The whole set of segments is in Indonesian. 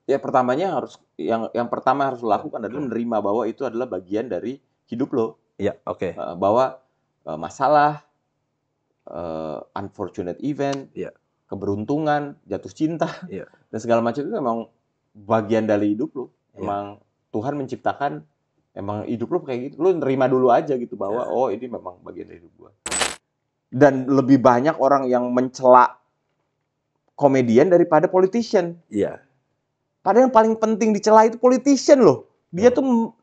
Ya pertamanya yang pertama harus lo lakukan adalah menerima bahwa itu adalah bagian dari hidup lo. Iya, oke. Bahwa masalah, unfortunate event, Iya. keberuntungan, jatuh cinta, Iya. dan segala macam itu memang bagian dari hidup lo. Iya. Emang Tuhan menciptakan, emang hidup lo kayak gitu. Lo nerima dulu aja gitu bahwa Iya. oh ini memang bagian dari hidup gua. Dan lebih banyak orang yang mencela komedian daripada politician. Iya. Padahal yang paling penting dicela itu politician loh. Dia tuh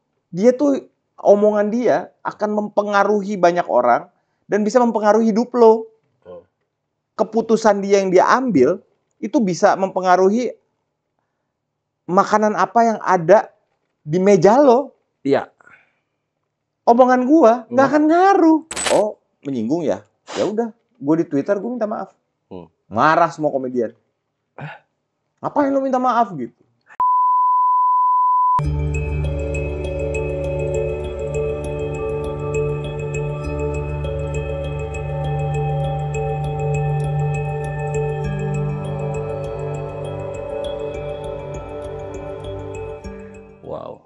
omongan dia akan mempengaruhi banyak orang dan bisa mempengaruhi hidup lo. Keputusan dia yang dia ambil itu bisa mempengaruhi makanan apa yang ada di meja lo. Iya. Omongan gua nggak akan ngaruh. Oh, menyinggung ya? Ya udah, gua di Twitter gua minta maaf. Marah semua komedian. Ngapain lo minta maaf gitu?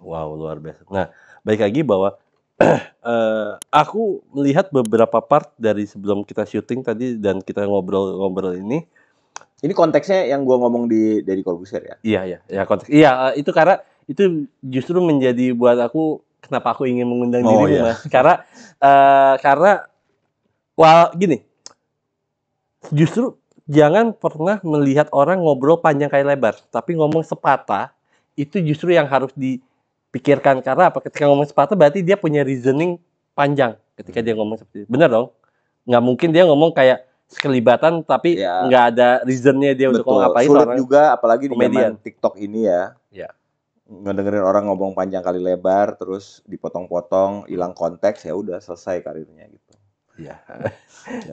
Wow, luar biasa. Nah, balik lagi bahwa aku melihat beberapa part dari sebelum kita syuting tadi dan kita ngobrol-ngobrol ini. Ini konteksnya yang gua ngomong di Deddy Corbuzier ya? Iya, konteks. Iya, itu karena itu justru menjadi buat aku kenapa aku ingin mengundang dirimu, Iya. Mas. Karena gini, justru jangan pernah melihat orang ngobrol panjang kali lebar, tapi ngomong sepatah itu justru yang harus dipikirkan. Karena apa? Ketika ngomong sepatah berarti dia punya reasoning panjang ketika dia ngomong seperti itu. Benar dong? Nggak mungkin dia ngomong kayak sekelibatan tapi Ya, nggak ada reasonnya dia untuk ngomong betul. apa. Sulit Seorang juga apalagi di komedian. zaman TikTok ini ya. Ya. Ngedengerin orang ngomong panjang kali lebar terus dipotong-potong, hilang konteks, ya udah selesai karirnya gitu. Iya.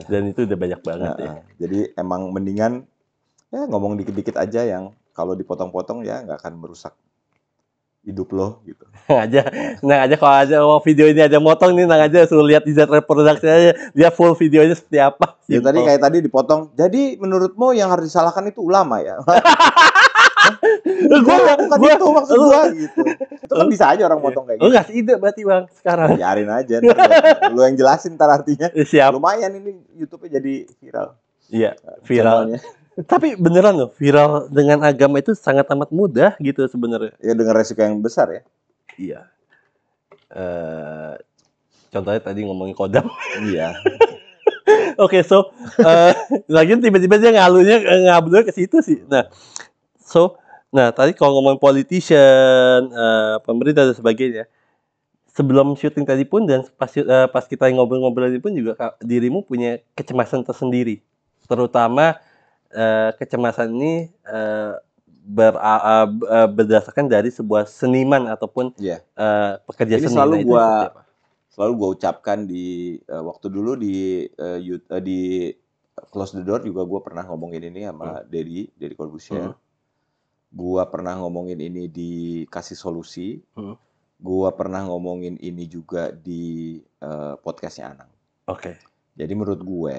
Dan itu udah banyak banget ya. Jadi emang mendingan ya ngomong dikit-dikit aja yang kalau dipotong-potong ya nggak akan merusak hidup lo gitu. Nang aja kalau aja video ini ada motong nih, nang aja suruh lihat di reproduksi aja dia full videonya seperti apa. Ya tadi kayak tadi dipotong. Jadi menurutmu yang harus disalahkan itu ulama ya? Bukan itu maksud gua gitu. Itu kan bisa aja orang motong kayak gitu. Lu ngasih ide berarti Bang sekarang. Biarin aja. Lu yang jelasin ntar artinya. Siap. Lumayan ini YouTube-nya jadi viral. Iya, viral. Tapi beneran loh, viral dengan agama itu sangat amat mudah gitu sebenarnya. Ya dengan resiko yang besar ya. Iya. Contohnya tadi ngomongin kodam. Iya. Oke, so lagian tiba-tiba dia ngablurnya ke situ sih. Nah, tadi kalau ngomongin politician, pemerintah dan sebagainya, sebelum syuting tadi pun dan pas kita ngobrol-ngobrol ini pun juga dirimu punya kecemasan tersendiri, terutama kecemasan ini berdasarkan dari sebuah seniman ataupun pekerja seni. Selalu gua ucapkan di waktu dulu di Close the Door juga gua pernah ngomongin ini sama Deddy Corbuzier. Gua pernah ngomongin ini di Kasih Solusi. Gua pernah ngomongin ini juga di podcastnya Anang. Oke. Jadi menurut gue,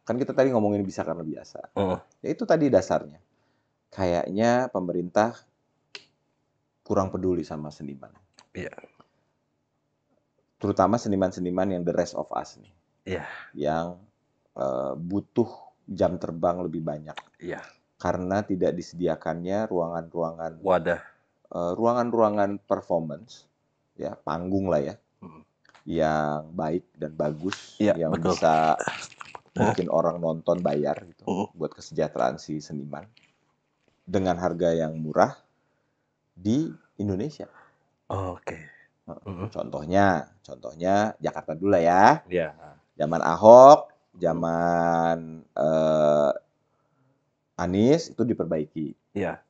kan kita tadi ngomongin bisa karena biasa. Ya itu tadi dasarnya. Kayaknya pemerintah kurang peduli sama seniman. Iya. Terutama seniman-seniman yang the rest of us nih. Iya. Yang butuh jam terbang lebih banyak. Iya. Karena tidak disediakannya ruangan-ruangan wadah. Ruangan-ruangan performance, ya panggung lah ya, yang baik dan bagus, yang betul. Bisa bikin orang nonton bayar gitu, buat kesejahteraan si seniman dengan harga yang murah di Indonesia. Oke. Contohnya Jakarta dulu ya. Iya. Zaman Ahok, zaman Anies itu diperbaiki. Iya.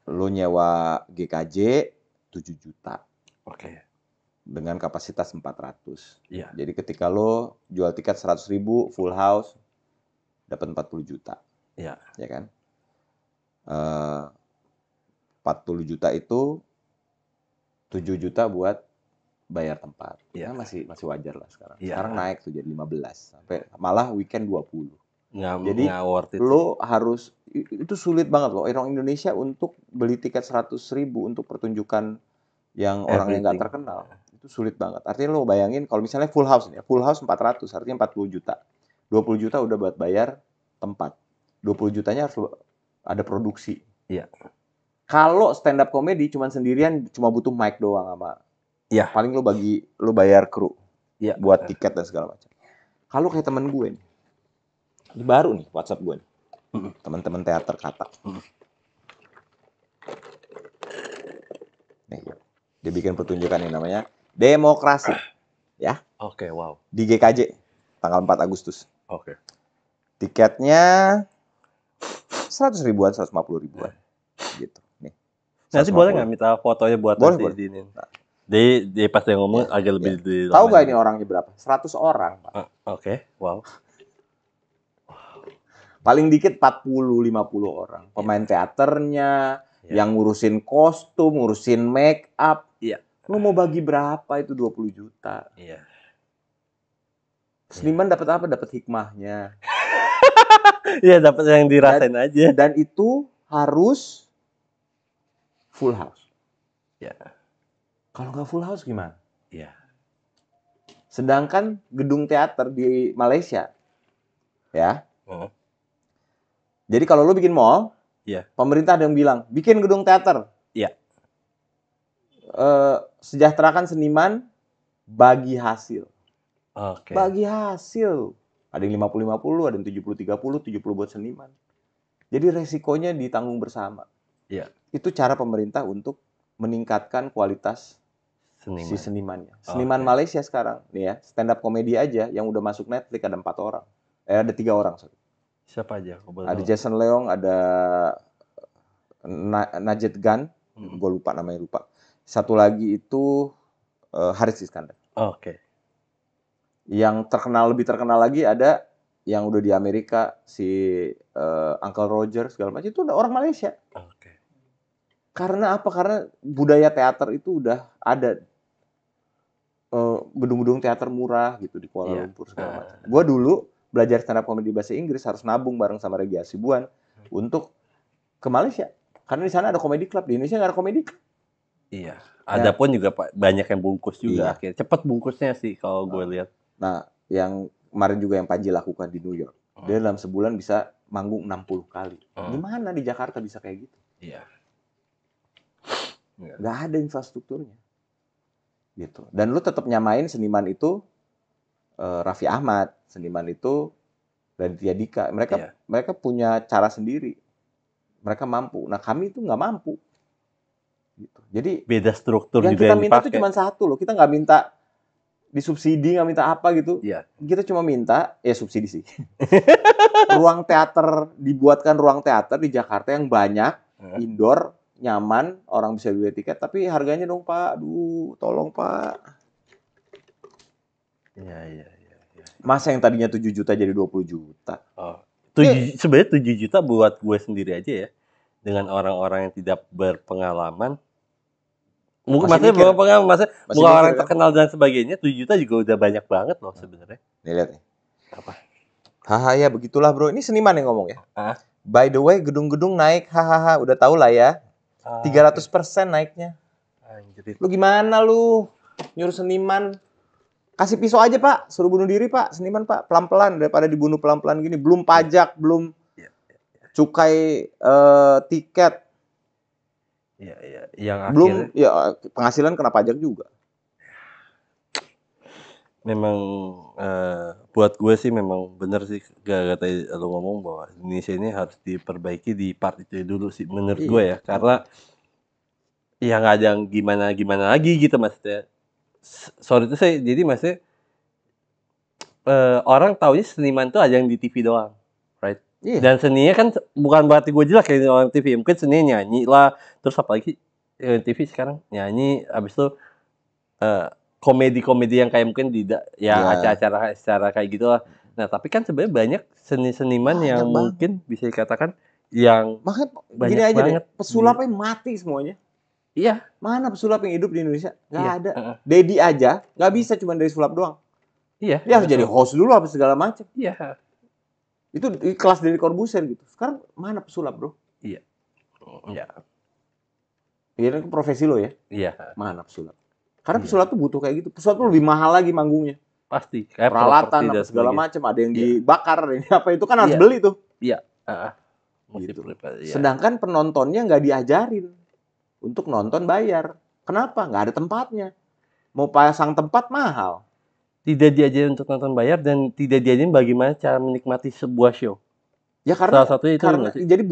Lo nyewa GKJ 7 juta. Oke. Dengan kapasitas 400. Iya. Jadi ketika lo jual tiket 100.000 full house dapat 40 juta. Iya. Ya kan? 40 juta itu 7 juta buat bayar tempat. Ya masih wajar lah sekarang. Sekarang naik tuh jadi 15 sampai malah weekend 20. Jadi nggak worth it. lo harus, itu sulit banget loh orang Indonesia untuk beli tiket 100.000 untuk pertunjukan yang orang yang nggak Everything. terkenal. Itu sulit banget. Artinya lo bayangin kalau misalnya full house nih, full house 400, artinya 40 juta. 20 juta udah buat bayar tempat. 20 jutanya harus ada produksi. Iya. Kalau stand up comedy cuma sendirian, cuma butuh mic doang sama. Iya. Paling lo bayar kru. Iya. Buat tiket dan segala macam. Kalau kayak temen gue nih. Ini baru nih WhatsApp gue nih. Teman-teman teater kata. Nih, dia bikin pertunjukan yang namanya Demokrasi. Ya. Oke, wow. Di GKJ tanggal 4 Agustus. Oke. Tiketnya 100 ribuan, 150 ribuan. Gitu. Nih. Nanti boleh nggak minta fotonya buat boleh. Nah. Dia pas dia ngomong agak lebih Tahu nggak ini orangnya berapa? 100 orang, Pak. Oke, wow. Paling dikit 40-50 orang. Pemain teaternya, yang ngurusin kostum, ngurusin make up. Iya. Lu mau bagi berapa itu 20 juta? Iya. Seniman dapat apa? Dapat hikmahnya. Iya, dapat yang dirasain aja. Dan itu harus full house. Ya. Kalau nggak full house gimana? Iya. Sedangkan gedung teater di Malaysia, ya. Jadi kalau lu bikin mall, pemerintah ada yang bilang, bikin gedung teater. Iya. Sejahterakan seniman, bagi hasil. Oke. Bagi hasil. Ada yang 50-50, ada yang 70-30, 70 buat seniman. Jadi resikonya ditanggung bersama. Iya. Itu cara pemerintah untuk meningkatkan kualitas si senimannya. Seniman Malaysia sekarang, nih ya, stand up comedy aja yang udah masuk Netflix ada 4 orang. Ada 3 orang. Sorry. Siapa aja? Ada Jason Leong, ada Najet Gan, gue lupa namanya, Satu lagi itu Haris Iskandar. Oke. Yang lebih terkenal lagi ada yang udah di Amerika, si Uncle Roger segala macam, itu udah orang Malaysia. Oke. Karena apa? Karena budaya teater itu udah ada. Gedung-gedung teater murah gitu di Kuala Lumpur segala macam. Gue dulu belajar stand up comedy bahasa Inggris harus nabung bareng sama Regi Asibuan untuk ke Malaysia. Karena di sana ada comedy club, di Indonesia nggak ada comedy club. Iya. Ada pun juga banyak yang bungkus juga. Akhirnya cepat bungkusnya sih kalau gue lihat. Nah, yang kemarin juga yang Panji lakukan di New York, dia dalam sebulan bisa manggung 60 kali. Gimana di Jakarta bisa kayak gitu? Iya. Nggak ada infrastrukturnya. Gitu. Dan lu tetap nyamain seniman itu Raffi Ahmad, seniman itu Raditya Dika. Mereka punya cara sendiri. Mereka mampu. Nah, kami itu nggak mampu. Gitu. Jadi beda struktur yang juga kita yang minta dipakai. itu cuma satu loh. Kita nggak minta disubsidi, nggak minta apa gitu. Iya. Kita cuma minta, subsidi sih. Ruang teater, dibuatkan ruang teater di Jakarta yang banyak, indoor, nyaman, orang bisa beli tiket, tapi harganya dong Pak, aduh, tolong Pak. Iya. Masa yang tadinya 7 juta jadi 20 juta? Sebenarnya 7 juta buat gue sendiri aja ya. Dengan orang-orang yang tidak berpengalaman. Mungkin maksudnya bukan orang terkenal dan sebagainya, 7 juta juga udah banyak banget loh sebenarnya. Nih lihat nih. Apa? Haha ya begitulah bro, ini seniman yang ngomong ya. By the way, gedung-gedung naik, hahaha, udah tau lah ya. 300% naiknya. Anjir. Lu gimana lu? Nyuruh seniman. Kasih pisau aja Pak, suruh bunuh diri Pak, seniman Pak, pelan-pelan daripada dibunuh pelan-pelan gini. Belum pajak, belum cukai tiket. Iya. Yang belum akhirnya, penghasilan kena pajak juga. Memang buat gue sih memang bener sih kata lo ngomong bahwa Indonesia ini harus diperbaiki di part itu dulu sih menurut gue ya, karena ya nggak ada yang gimana lagi gitu maksudnya. Sorry itu saya jadi maksudnya orang taunya seniman tuh ada yang di TV doang, right? Dan seninya kan bukan berarti gue jelek kayak orang TV, mungkin seninya nyanyi lah, terus apalagi TV sekarang nyanyi, abis itu komedi-komedi yang kayak mungkin acara-acara secara kayak gitu lah. Nah tapi kan sebenarnya banyak seniman yang mungkin bisa dikatakan yang makanya banyak gini aja banget deh, pesulapnya mati semuanya. Iya. Mana pesulap yang hidup di Indonesia? Nggak ada. Dedi aja nggak bisa cuma dari sulap doang. Iya. Dia harus jadi host dulu apa segala macam. Iya. Itu kelas Deddy Corbuzier gitu. Sekarang mana pesulap, bro? Iya. Iya. Ini profesi lo ya? Iya. Mana pesulap? Karena pesulap tuh butuh kayak gitu. Pesulap tuh lebih mahal lagi manggungnya. Pasti. Kayak Peralatan properti apa dan segala sebagainya. macam. Ada yang Iya. dibakar, ada yang apa itu kan harus Iya. beli tuh. Iya. Gitu. Iya. Sedangkan penontonnya nggak diajarin untuk nonton bayar. Kenapa? Nggak ada tempatnya. Mau pasang tempat mahal. Tidak diajarin untuk nonton bayar dan tidak diajarin bagaimana cara menikmati sebuah show. Ya karena, Salah satunya itu karena nggak sih? jadi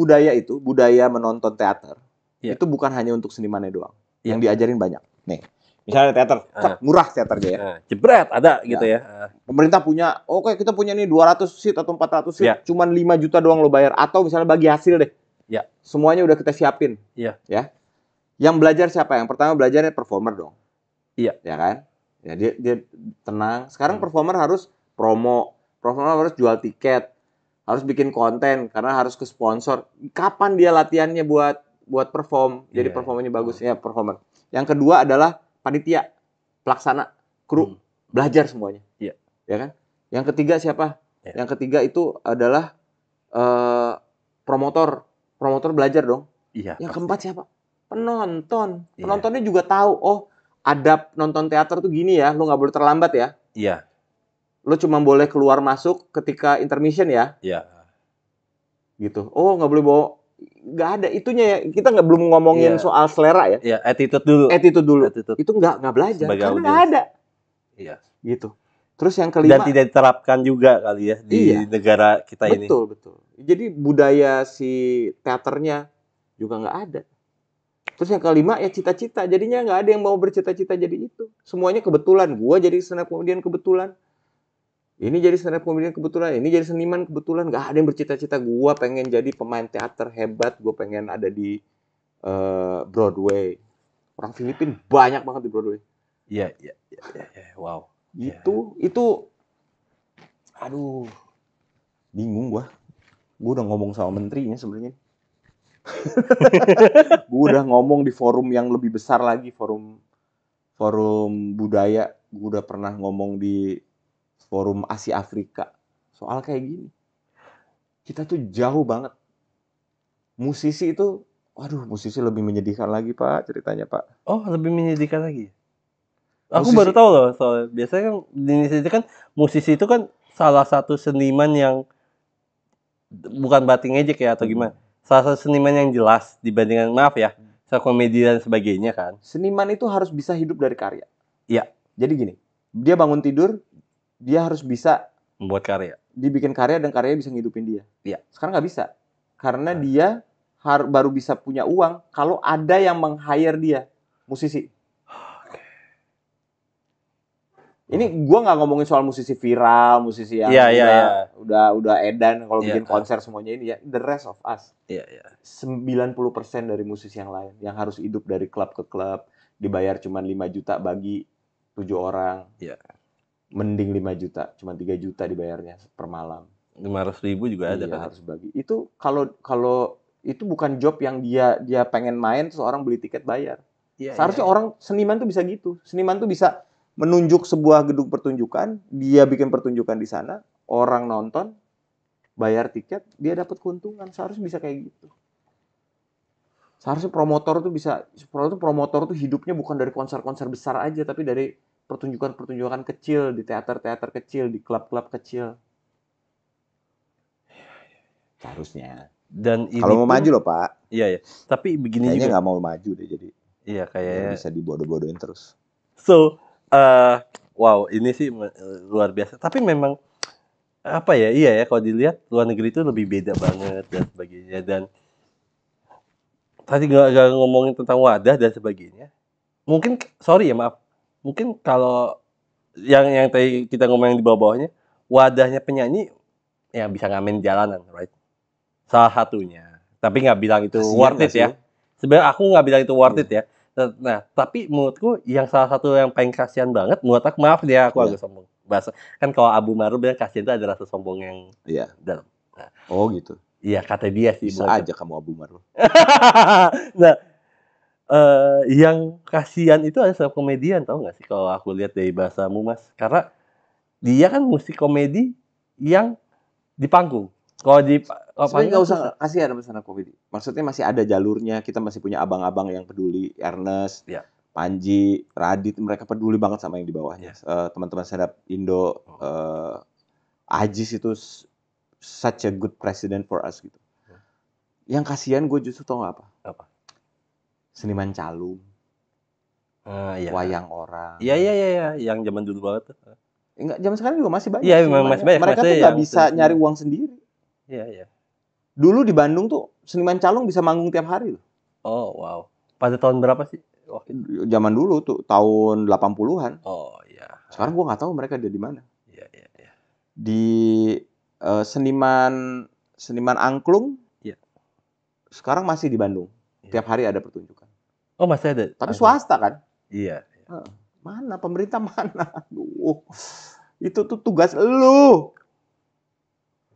budaya menonton teater Iya. itu bukan hanya untuk senimannya doang. Iya. Yang diajarin banyak. Nih, misalnya teater, murah teaternya ya. Jebret ada gitu ya. Pemerintah punya, oke kita punya nih 200 seat atau 400 seat, Iya. cuman 5 juta doang lo bayar. Atau misalnya bagi hasil deh. Iya. Semuanya udah kita siapin. Iya. Ya. Yang belajar siapa? Yang pertama belajarnya performer dong. Iya. Ya kan? Ya dia tenang. Sekarang performer harus promo, performer harus jual tiket, harus bikin konten karena harus ke sponsor. Kapan dia latihannya buat perform? Jadi performanya bagus ya performer. Yang kedua adalah panitia, pelaksana, kru, belajar semuanya. Iya. Ya kan? Yang ketiga siapa? Iya. Yang ketiga itu adalah promotor. Promotor belajar dong. Iya. Yang keempat siapa? Penonton. Iya. Penontonnya juga tahu, oh adab nonton teater tuh gini ya, lo nggak boleh terlambat ya. Iya. Lo cuma boleh keluar masuk ketika intermission ya. Iya. Gitu. Oh nggak boleh bawa, nggak ada itunya ya. Kita belum ngomongin soal selera ya. Iya, attitude dulu. Attitude dulu. Attitude. Itu nggak belajar Sebagai karena audiens. nggak ada. Iya. Gitu. Terus yang kelima. Dan tidak diterapkan juga kali ya di negara kita ini. Betul. Jadi budaya si teaternya juga nggak ada. Terus yang kelima ya cita-cita. Jadinya nggak ada yang mau bercita-cita jadi itu. Semuanya kebetulan. Gua jadi stand up comedian kebetulan. Ini jadi stand up comedian kebetulan. Ini jadi seniman kebetulan. Nggak ada yang bercita-cita. Gua pengen jadi pemain teater hebat. Gua pengen ada di Broadway. Orang Filipina banyak banget di Broadway. Iya. Wow. Itu aduh. Bingung gua. Gua udah ngomong sama menterinya sebenarnya. Gue udah ngomong di forum yang lebih besar lagi, forum budaya. Gue udah pernah ngomong di forum Asia Afrika soal kayak gini. Kita tuh jauh banget. Musisi itu, musisi lebih menyedihkan lagi Pak ceritanya Pak. Oh, lebih menyedihkan lagi. Aku baru tahu loh, soal biasanya kan di Indonesia itu kan musisi itu kan salah satu seniman yang bukan berarti ngejek ya atau gimana. Salah satu seniman yang jelas dibandingkan komedi dan sebagainya kan. Seniman itu harus bisa hidup dari karya. Iya. Jadi gini, dia bangun tidur, dia harus bisa membuat karya. Dibikin karya dan karyanya bisa ngidupin dia. Iya. Sekarang nggak bisa. Karena dia baru bisa punya uang kalau ada yang meng-hire dia, musisi. Ini gua nggak ngomongin soal musisi viral, musisi yang udah edan kalau bikin konser semuanya ini ya. The rest of us. 90% dari musisi yang lain yang harus hidup dari klub ke klub, dibayar cuma 5 juta bagi 7 orang. Mending 5 juta, cuma 3 juta dibayarnya per malam. 500.000 juga ada kan. Harus bagi. Itu kalau itu bukan job yang dia pengen main terus orang beli tiket bayar. Seharusnya orang seniman tuh bisa gitu. Seniman tuh bisa menunjuk sebuah gedung pertunjukan, dia bikin pertunjukan di sana, orang nonton, bayar tiket, dia dapat keuntungan. Seharusnya bisa kayak gitu. Seharusnya promotor tuh hidupnya bukan dari konser-konser besar aja, tapi dari pertunjukan-pertunjukan kecil, di teater-teater kecil, di klub-klub kecil. Seharusnya. Dan kalau mau maju loh Pak. Iya. Tapi begini kayaknya juga. Nggak mau maju deh jadi. Iya kayaknya. Bisa dibodoh-bodohin terus. So, wow, ini sih luar biasa. Tapi memang apa ya? Iya ya, kalau dilihat luar negeri itu lebih beda banget dan sebagainya. Dan tadi nggak ngomongin tentang wadah dan sebagainya. Mungkin, maaf. Mungkin kalau yang tadi kita ngomongin di bawah-bawahnya, wadahnya penyanyi yang bisa ngamen jalanan, right? Salah satunya. Tapi nggak bilang itu worth it ya. Sebenarnya aku nggak bilang itu worth it ya. Nah, tapi menurutku yang salah satu yang paling kasihan banget, menurut aku, maaf ya, aku agak sombong. Bahasa kan kalau Abu Maru bilang kasihan itu ada rasa sombong yang dalam. Nah, oh gitu. Iya, kata dia sih. Bisa aja kamu Abu Maru. Nah, yang kasihan itu ada stand-up komedian, tahu nggak sih kalau aku lihat dari bahasamu Mas? Karena dia kan musik komedi yang di panggung. Kalau di Sebenarnya lapangan nggak usah susah. kasihan sama stand up comedy. Maksudnya masih ada jalurnya. Kita masih punya abang-abang yang peduli, Ernest, Ya. Panji, Radit, mereka peduli banget sama yang di bawahnya. Ya. Teman-teman stand up Indo, Ajis itu such a good president for us gitu. Yang kasihan gue justru tau nggak apa? Apa? Seniman calung, Iya. wayang orang. Iya, yang zaman dulu banget tuh. Enggak, zaman sekarang juga masih banyak Iya, memang senimannya. masih banyak. Mereka tuh Maksudnya nggak yang bisa nyari uang sendiri. Iya. Dulu di Bandung tuh seniman calung bisa manggung tiap hari loh. Oh, wow. Pada tahun berapa sih? Zaman dulu tuh tahun 80-an. Oh, iya. Sekarang gua nggak tahu mereka ada di mana. Iya. Di seniman angklung. Iya. Sekarang masih di Bandung. Iya. Tiap hari ada pertunjukan. Oh, masih ada. Tapi swasta kan? Iya. Mana pemerintah mana? Aduh. Itu tuh tugas lu.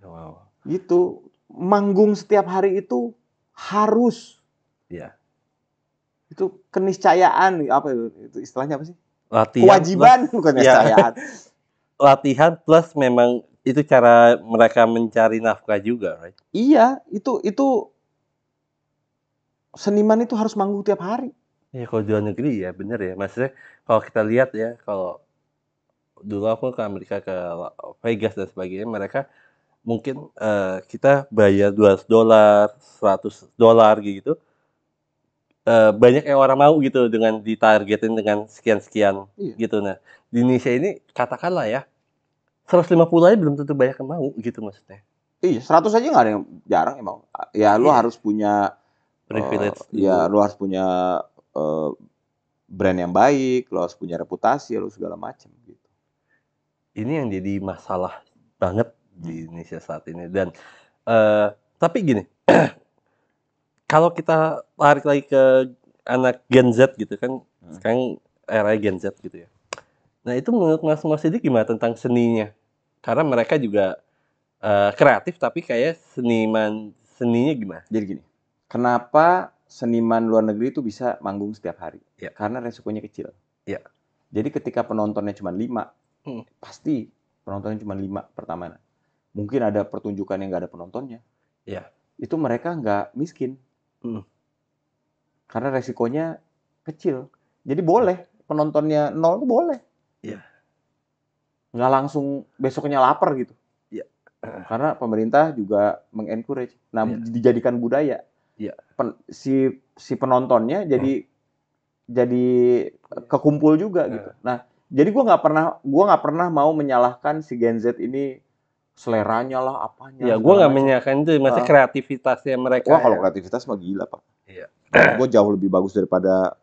Wow. Gitu. Manggung setiap hari itu harus. Iya. Itu keniscayaan, apa itu istilahnya apa sih? Latihan Kewajiban plus, bukan keniscayaan. Latihan plus memang itu cara mereka mencari nafkah juga, right? Iya, itu seniman itu harus manggung tiap hari. Ya kalau di luar negeri ya bener ya. Maksudnya kalau kita lihat ya, kalau dulu aku ke Amerika, ke Vegas dan sebagainya, mereka mungkin kita bayar $200, $100 gitu. Banyak yang orang mau gitu dengan ditargetin dengan sekian-sekian gitu. Nah, di Indonesia ini katakanlah ya 150 aja belum tentu banyak yang mau gitu maksudnya. Iya, 100 aja nggak ada yang jarang emang. Ya lu harus punya privilege ya lu harus punya brand yang baik, lu harus punya reputasi, lu segala macam gitu. Ini yang jadi masalah banget di Indonesia saat ini. Dan tapi gini, kalau kita tarik lagi ke anak Gen Z gitu kan, sekarang era Gen Z gitu ya. Nah itu menurut Mas Sidik gimana tentang seninya? Karena mereka juga kreatif tapi kayak seninya gimana? Jadi gini, kenapa seniman luar negeri itu bisa manggung setiap hari? Ya. Karena resikonya kecil. Ya. Jadi ketika penontonnya cuma 5, pasti penontonnya cuma 5 pertama. Mungkin ada pertunjukan yang nggak ada penontonnya. Ya. Itu mereka nggak miskin. Karena resikonya kecil. Jadi boleh, penontonnya 0 tuh boleh. Iya. Nggak langsung besoknya lapar gitu. Iya. Karena pemerintah juga mengencourage. Nah, dijadikan budaya. Iya. Si penontonnya jadi kekumpul juga gitu. Nah, jadi gue nggak pernah mau menyalahkan si Gen Z ini seleranya lah apanya. Ya, gue nggak menyalahkan itu, maksudnya kreativitasnya mereka. Wah, kalau kreativitas mah gila Pak. Iya. Gue jauh lebih bagus daripada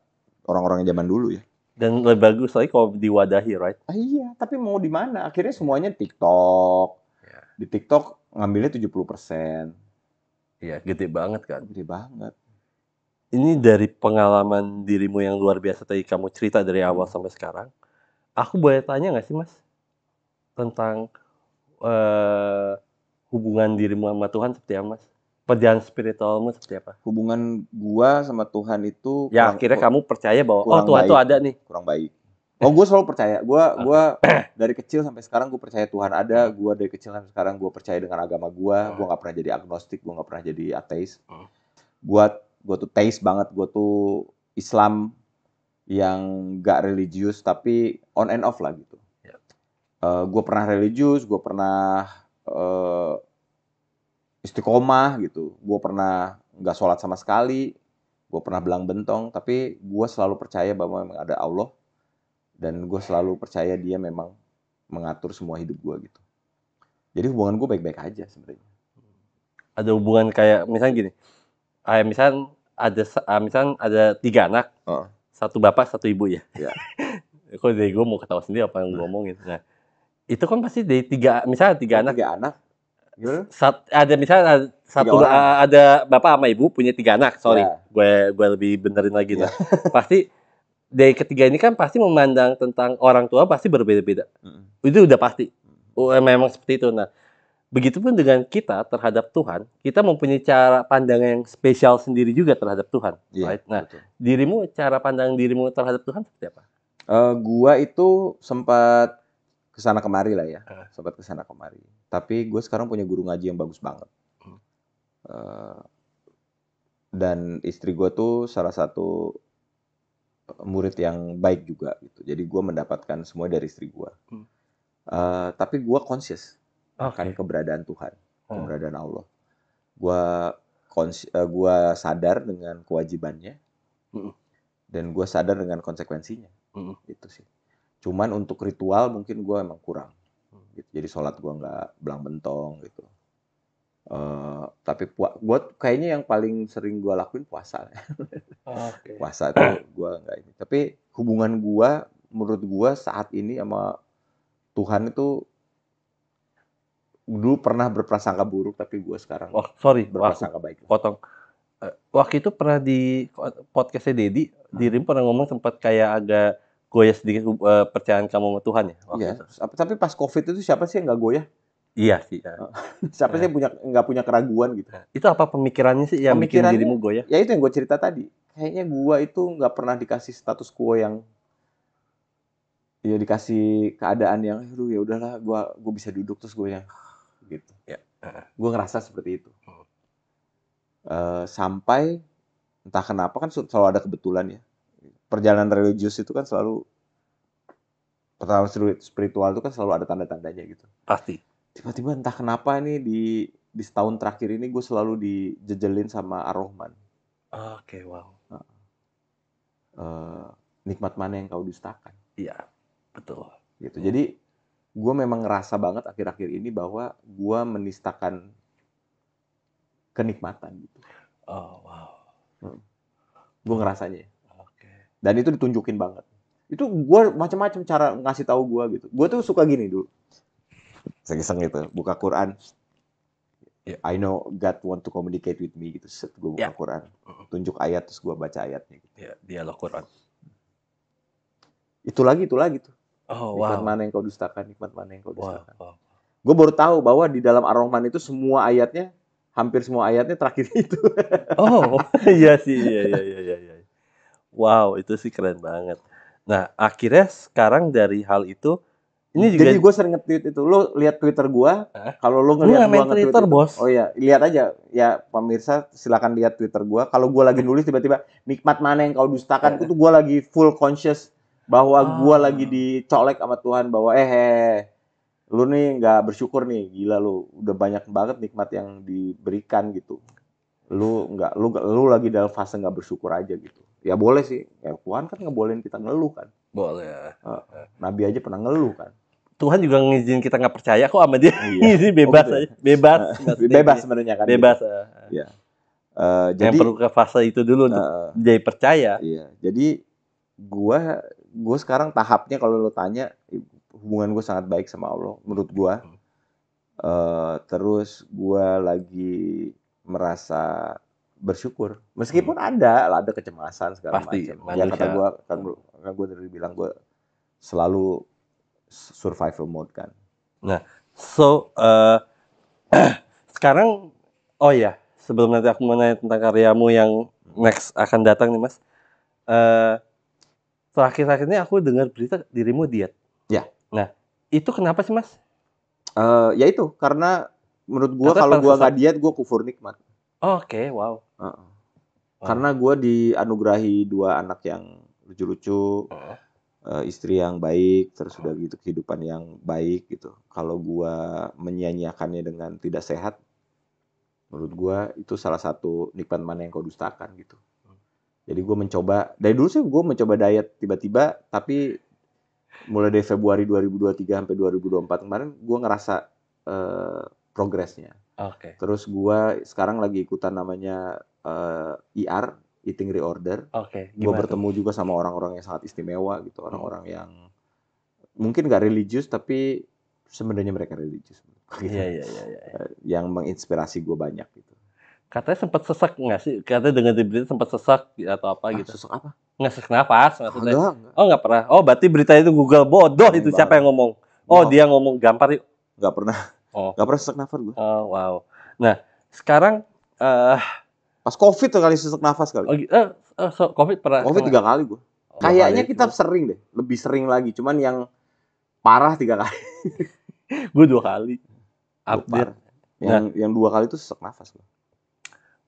orang-orang yang zaman dulu ya. Dan lebih bagus lagi kalau diwadahi, right? Iya, tapi mau di mana? Akhirnya semuanya TikTok. Di TikTok ngambilnya 70%. Iya, gede banget kan. Gede banget. Ini dari pengalaman dirimu yang luar biasa tadi kamu cerita dari awal sampai sekarang. Aku boleh tanya nggak sih, Mas? Tentang hubungan dirimu sama Tuhan seperti apa, Mas? Perjalanan spiritualmu seperti apa? Hubungan gua sama Tuhan itu ya akhirnya kamu percaya bahwa Tuhan itu ada nih. Kurang baik. Gue selalu percaya. Gua dari kecil sampai sekarang gue percaya Tuhan ada. Gue dari kecil sampai sekarang gue percaya dengan agama gue. Gue nggak pernah jadi agnostik. Gue nggak pernah jadi ateis. Gue tuh teis banget. Gue tuh Islam yang nggak religius tapi on and off lah gitu. Gue pernah religius. Gue pernah istiqomah gitu. Gue pernah nggak sholat sama sekali. Gue pernah belang bentong. Tapi gue selalu percaya bahwa memang ada Allah. Dan gue selalu percaya dia memang mengatur semua hidup gue gitu. Jadi hubungan gue baik-baik aja sebenarnya. Ada hubungan kayak misalnya gini. Misalnya ada 3 anak. 1 bapak, 1 ibu ya. Kok dari gue mau ketawa sendiri apa yang gue ngomongin. Nah, itu kan pasti dari 3, misalnya 3 anak. 3 anak. Ada misalnya ada bapak sama ibu punya 3 anak. Sorry, gue lebih benerin lagi. Nah, pasti dari ketiga ini kan pasti memandang tentang orang tua pasti berbeda-beda. Itu udah pasti. Memang seperti itu. Nah, begitupun dengan kita terhadap Tuhan, kita mempunyai cara pandang yang spesial sendiri juga terhadap Tuhan. Right? Nah, cara pandang dirimu terhadap Tuhan seperti apa? Gua itu sempat kesana kemari lah ya, sempat kesana kemari. Tapi gue sekarang punya guru ngaji yang bagus banget. Dan istri gue tuh salah satu murid yang baik juga gitu. Jadi gue mendapatkan semua dari istri gue. Tapi gue conscious akan keberadaan Tuhan, keberadaan Allah. Gue sadar dengan kewajibannya, dan gue sadar dengan konsekuensinya. Gitu sih. Cuman untuk ritual mungkin gue emang kurang. Gitu. Jadi sholat gue nggak belang bentong gitu. Tapi gue kayaknya yang paling sering gue lakuin puasa. Puasa itu gue nggak ini. Tapi hubungan gue, menurut gue saat ini sama Tuhan itu dulu pernah berprasangka buruk, tapi gue sekarang berprasangka baik. Potong. Waktu itu pernah di podcastnya Dedi, dirimu pernah ngomong sempat kayak agak goyah sedikit percayaan kamu sama Tuhan ya? Iya. Tapi pas COVID itu siapa sih yang nggak goyah? Iya sih. Siapa sih yang nggak punya keraguan gitu? Itu apa pemikirannya sih yang bikin dirimu goyah? Ya itu yang gue cerita tadi. Kayaknya gue itu nggak pernah dikasih status quo yang, ya dikasih keadaan yang, aduh ya udahlah, gue bisa duduk terus gue yang gitu. Gue ngerasa seperti itu. Sampai entah kenapa kan selalu ada kebetulan ya. Perjalanan religius itu kan selalu, perjalanan spiritual itu kan selalu ada tanda-tandanya gitu. Pasti. Tiba-tiba entah kenapa ini di setahun terakhir ini gue selalu dijejelin sama Ar-Rahman. Oke, wow. Nikmat mana yang kau dustakan? Iya, betul. Gitu. Jadi gue memang ngerasa banget akhir-akhir ini bahwa gue menistakan kenikmatan gitu. Oh, wow. Gue ngerasanya. Dan itu ditunjukin banget. Itu gue macam-macam cara ngasih tahu gue gitu. Gue tuh suka gini dulu. Iseng-iseng gitu, buka Quran. I know God want to communicate with me gitu. Set gue buka Quran. Tunjuk ayat terus gue baca ayatnya gitu. Dialog Quran. Itu lagi tuh. Oh, nikmat wow. mana yang kau dustakan, nikmat mana yang kau dustakan. Wow. Gue baru tahu bahwa di dalam Ar-Rahman itu semua ayatnya, hampir semua ayatnya terakhir itu. Oh, iya sih, iya. Wow, itu sih keren banget. Nah, akhirnya sekarang dari hal itu, ini juga. Jadi gue sering nge-tweet itu. Lo lihat Twitter gue, kalau lo ngeliat gue nge-tweet Twitter, itu, bos. Oh iya, lihat aja. Ya pemirsa silakan lihat Twitter gue. Kalau gue lagi nulis tiba-tiba nikmat mana yang kau dustakan, itu gue lagi full conscious bahwa gue lagi dicolek sama Tuhan bahwa lu nih nggak bersyukur nih, gila lu udah banyak banget nikmat yang diberikan gitu. Lu lagi dalam fase nggak bersyukur aja gitu. Ya boleh sih, ya Tuhan kan ngebolehin kita ngeluh kan. Boleh. Nabi aja pernah ngeluh kan. Tuhan juga ngizin kita nggak percaya kok sama dia. Ini bebas aja. Bebas sebenarnya kan. Bebas. Gitu. Ya. Jadi perlu ke fase itu dulu untuk jadi percaya. Iya. Jadi gue sekarang tahapnya kalau lo tanya, hubungan gue sangat baik sama Allah menurut gue. Terus gue lagi merasa bersyukur, meskipun ada kecemasan segala macam. Ya kata gue kan gue dari bilang gue selalu survival mode kan. Nah, sekarang sebelum nanti aku mau nanya tentang karyamu yang next akan datang nih Mas. Terakhir-terakhir ini aku dengar berita dirimu diet. Ya. Nah, itu kenapa sih Mas? Ya itu karena menurut gue kalau gue nggak diet gue kufur nikmat. Oke, wow. Karena gue dianugerahi 2 anak yang lucu-lucu, istri yang baik, terus udah gitu kehidupan yang baik gitu. Kalau gue menyia-nyiakannya dengan tidak sehat, menurut gue itu salah satu nikmat mana yang kau dustakan gitu. Jadi gue mencoba, dari dulu sih gue mencoba diet tiba-tiba, tapi mulai dari Februari 2023 sampai 2024 kemarin gue ngerasa progresnya. Terus gue sekarang lagi ikutan namanya ER, Eating Reorder. Gue bertemu juga sama orang-orang yang sangat istimewa gitu, orang-orang yang mungkin nggak religius tapi sebenarnya mereka religius. Gitu. Iya. Yang menginspirasi gue banyak gitu. Katanya sempat sesak nggak sih? Katanya dengan di berita sempat sesak atau apa gitu? Sesak apa? Nggak sesak nafas maksudnya? Enggak. Oh nggak pernah. Oh berarti berita itu Google bodoh itu siapa yang ngomong? Oh dia ngomong gampar yuk. Nggak pernah. Nggak pernah sesak nafas gue. Oh wow. Nah sekarang pas COVID tuh kali sesak nafas kali. COVID pernah? COVID 3 kali gue. Kayaknya kita sering deh, lebih sering lagi. Cuman yang parah 3 kali. Gue 2 kali Gua update. parah. Yang 2 kali itu sesak nafas gua.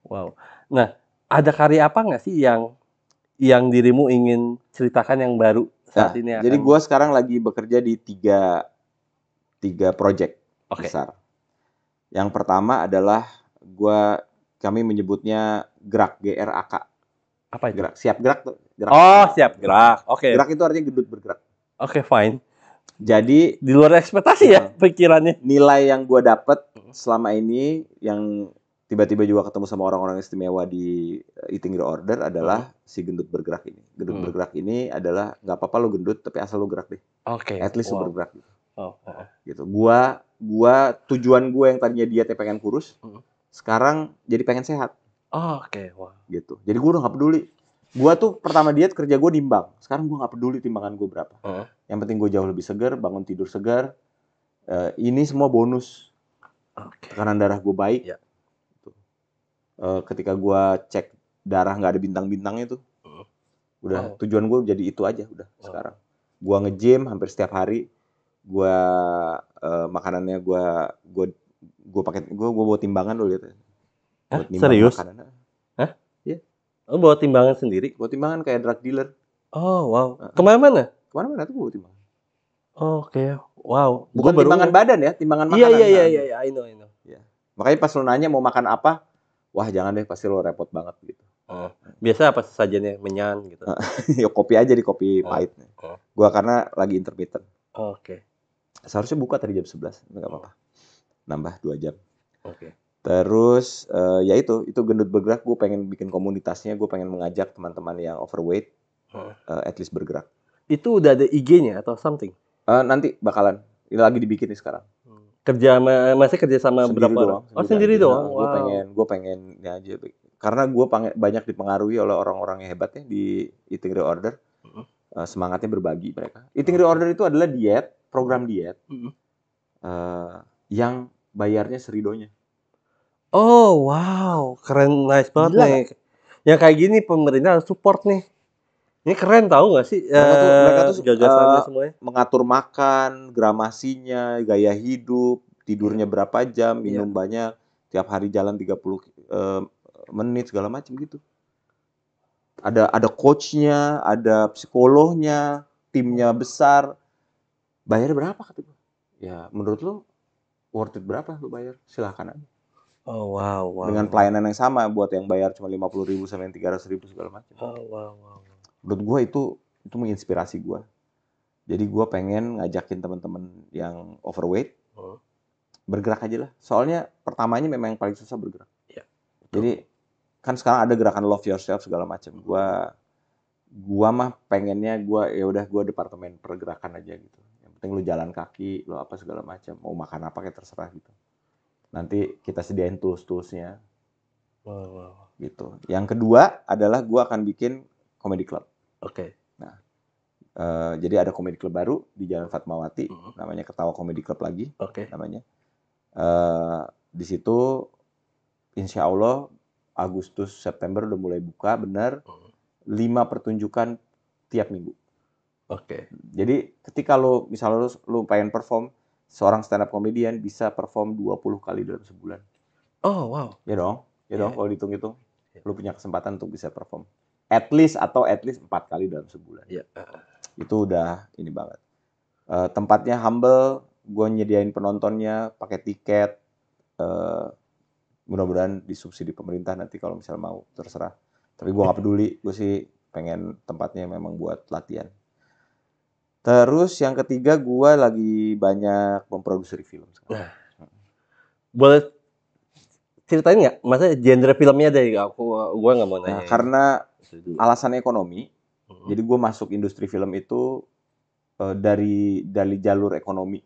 Wow. Nah, ada karya apa nggak sih yang dirimu ingin ceritakan yang baru saat ini Jadi akan? gua sekarang lagi bekerja di tiga project Oke. besar. Yang pertama adalah kami menyebutnya gerak, GRAK. Apa itu? Gerak, siap gerak tuh. Gerak. Oh, siap gerak. Oke. Gerak itu artinya gendut bergerak. Oke, fine. Jadi Di luar ekspektasi ya pikirannya. nilai yang gue dapet selama ini, yang tiba-tiba juga ketemu sama orang-orang istimewa di Eating Reorder adalah si gendut bergerak ini. Gendut bergerak ini adalah nggak apa-apa lo gendut, tapi asal lo gerak deh. Oke. At least lo bergerak gitu. Gitu. Tujuan gue yang tadinya dietnya pengen kurus, sekarang jadi pengen sehat. Oke, wah. Gitu. Jadi gue udah nggak peduli. Gue tuh pertama diet kerja gue nimbang. Sekarang gue nggak peduli timbangan gue berapa. Yang penting gue jauh lebih segar, bangun tidur segar. Ini semua bonus. Tekanan darah gue baik. Ya. Ketika gue cek darah nggak ada bintang-bintangnya tuh. Udah tujuan gue jadi itu aja udah sekarang. Gue nge-gym hampir setiap hari. Gue makanannya gue pakai gue bawa timbangan lo lihat. Hah? Serius? Makanan. Hah? Iya. Lo bawa timbangan sendiri? Bawa timbangan kayak drug dealer. Oh, wow. Kemana-mana? Kemana-mana tuh bawa timbangan. Oke, wow. Bukan timbangan badan ya, timbangan makanan. Iya, I know. Ya. Makanya pas lo nanya mau makan apa, wah jangan deh, pasti lo repot banget gitu. Biasa apa sajiannya? Menyan gitu. Ya kopi aja di kopi pahit. Gua karena lagi intermittent. Oke. Seharusnya buka tadi jam 11, enggak apa-apa. Nambah 2 jam. Oke. Terus ya itu gendut bergerak, gue pengen bikin komunitasnya, gue pengen mengajak teman-teman yang overweight at least bergerak. Itu udah ada IG-nya atau something? Nanti bakalan, ini lagi dibikin nih sekarang. Masih kerja sama sendiri berapa doang, orang? Sendiri doang. Gue pengen ya aja, karena gue banyak dipengaruhi oleh orang-orang yang hebat ya di Eating Reorder. Semangatnya berbagi mereka. Eating Reorder itu adalah program diet yang bayarnya seridonya. Oh wow, keren, nice banget Gila, nih. Yang kayak gini pemerintah harus support nih. Ini keren, tahu nggak sih? Mereka tuh gagasannya semuanya. mengatur makan, gramasinya, gaya hidup, tidurnya berapa jam, minum banyak, tiap hari jalan 30 menit segala macam gitu. Ada coachnya, ada psikolognya, timnya besar. Bayar berapa kata gue? Ya menurut lo worth it berapa lo bayar? Silahkan aja. Oh wow. Dengan pelayanan yang sama buat yang bayar cuma 50.000 sampai 300.000 segala macam. Oh wow. Menurut gue itu menginspirasi gue. Jadi gue pengen ngajakin teman-teman yang overweight bergerak aja lah. Soalnya pertamanya memang yang paling susah bergerak. Ya, jadi kan sekarang ada gerakan love yourself segala macam. Gua mah pengennya ya udah gue departemen pergerakan aja gitu. Yang penting lu jalan kaki, lu apa segala macam. Mau makan apa kayak terserah gitu. Nanti kita sediain tools-toolsnya. Wow. Gitu. Yang kedua adalah gue akan bikin comedy club. Oke. Nah, jadi ada comedy club baru di Jalan Fatmawati, namanya Ketawa Comedy Club lagi, namanya. Di situ, insya Allah Agustus September udah mulai buka, benar. 5 pertunjukan tiap minggu. Oke. Jadi ketika misalnya lo pengen perform, seorang stand up comedian bisa perform 20 kali dalam sebulan. Oh wow. Ya dong. Kalau dihitung-hitung, lo punya kesempatan untuk bisa perform. At least 4 kali dalam sebulan. Itu udah ini banget. Tempatnya humble, gue nyediain penontonnya, pakai tiket. Mudah-mudahan disubsidi pemerintah nanti kalau misalnya mau, terserah. Tapi gue nggak peduli, gue sih pengen tempatnya memang buat latihan. Terus yang ketiga, gue lagi banyak memproduksi film. Boleh ceritain nggak? Maksudnya genre filmnya dari gue nggak mau nanya. Karena alasan ekonomi, jadi gue masuk industri film itu dari jalur ekonomi.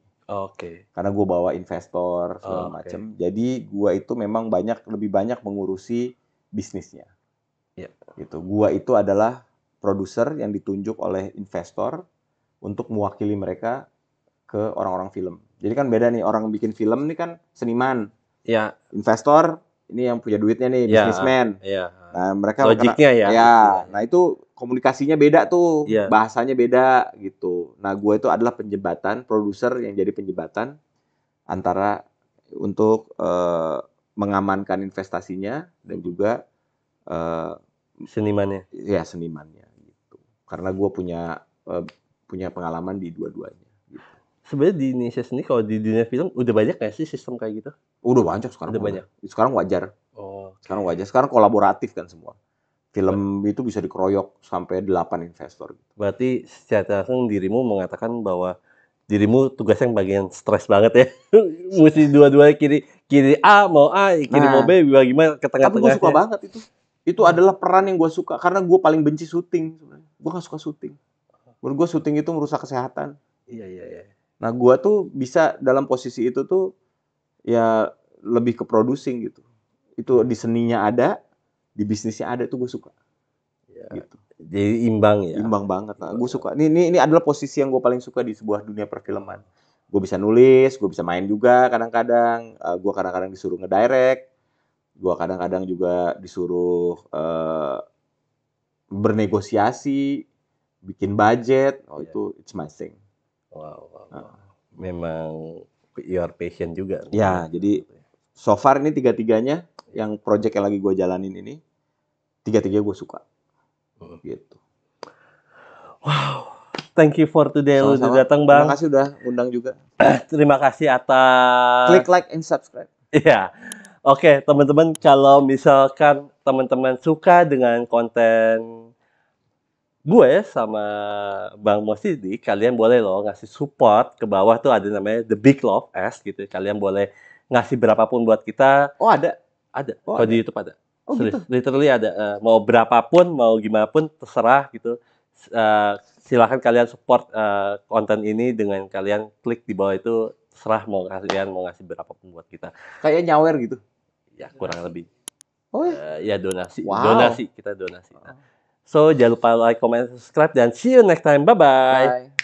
Karena gue bawa investor segala macam. Jadi gue itu memang lebih banyak mengurusi bisnisnya. Gitu. Gue itu adalah produser yang ditunjuk oleh investor untuk mewakili mereka ke orang-orang film. Jadi kan beda nih, orang bikin film nih kan seniman. Investor ini yang punya duitnya nih, Ya, bisnismen. iya. Nah, mereka Logiknya ya. Ya, nah itu komunikasinya beda tuh, Iya. bahasanya beda gitu. Nah, gue itu adalah penjembatan, produser yang jadi penjembatan antara untuk mengamankan investasinya dan juga Senimannya. ya senimannya gitu. Karena gue punya pengalaman di dua-duanya. Gitu. Sebenarnya di Indonesia sendiri kalau di dunia film udah banyak nggak sih sistem kayak gitu? Udah banyak sekarang. Udah banyak. Sekarang wajar. Oh. Sekarang wajar. Sekarang kolaboratif kan semua. Film itu bisa dikeroyok sampai 8 investor. Berarti secara langsung dirimu mengatakan bahwa dirimu tugasnya yang bagian stres banget ya. Mesti dua-duanya kiri A mau A, kiri mau B, bagaimana ke Tapi tengah-tengahnya. gue suka banget itu. Itu adalah peran yang gue suka karena gue paling benci syuting sebenarnya. Gue gak suka syuting. Menurut gue syuting itu merusak kesehatan. Iya. Nah, gue tuh bisa dalam posisi itu tuh ya lebih ke producing gitu. Itu di seninya ada, di bisnisnya ada, tuh gue suka. Ya, gitu. Jadi imbang ya. Imbang banget. Nah, gue suka. Ini adalah posisi yang gue paling suka di sebuah dunia perfilman. Gue bisa nulis, gue bisa main juga kadang-kadang. Gue kadang-kadang disuruh ngedirect. Gue kadang-kadang juga disuruh bernegosiasi, bikin budget. Itu it's my thing. Wow. Memang your passion juga. Ya, jadi so far ini tiga-tiganya yang project yang lagi gue jalanin ini, tiga-tiga gue suka. Gitu. Wow. Thank you for today. Lu udah datang, Terima Bang. kasih udah undang juga. Terima kasih atas Klik like and subscribe. Iya. Oke, teman-teman, kalau misalkan teman-teman suka dengan konten gue sama Bang Mosidi, kalian boleh loh ngasih support ke bawah tuh ada namanya The Big Love S gitu. Kalian boleh ngasih berapapun buat kita. Oh, ada. Ada. Oh, kalau ada. di YouTube ada. Oh, gitu. Literally ada. Mau berapapun, mau gimana pun terserah gitu. Silahkan kalian support konten ini dengan kalian klik di bawah itu, terserah mau kalian mau ngasih berapapun buat kita. Kayak nyawer gitu. Ya, kurang lebih. Oh ya? Ya donasi. Wow. Donasi, kita donasi. So, jangan lupa like, comment, subscribe, dan see you next time. Bye-bye. Bye.